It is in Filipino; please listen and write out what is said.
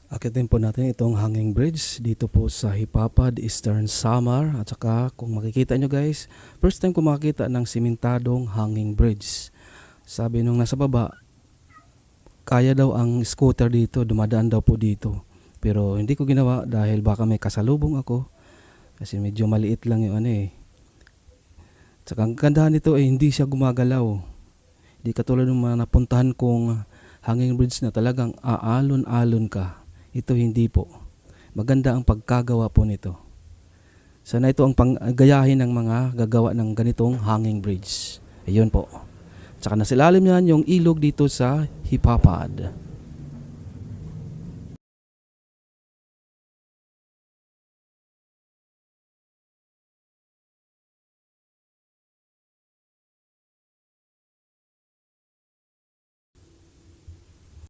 Akitin po natin itong hanging bridge dito po sa Hipapad, Eastern Samar. At saka kung makikita nyo guys, first time ko makakita ng simentadong hanging bridge. Sabi nung nasa baba, kaya daw ang scooter dito, dumadaan daw po dito. Pero hindi ko ginawa dahil baka may kasalubong ako. Kasi medyo maliit lang yung ano eh. At saka ang gandahan nito ay hindi siya gumagalaw. Hindi katulad ng mga napuntahan kong hanging bridge na talagang aalon-alon ka. Ito hindi po. Maganda ang pagkagawa po nito. Sana ito ang panggayahin ng mga gagawa ng ganitong hanging bridge. Ayun po. Tsaka nasilalim yan yung ilog dito sa Hipapad.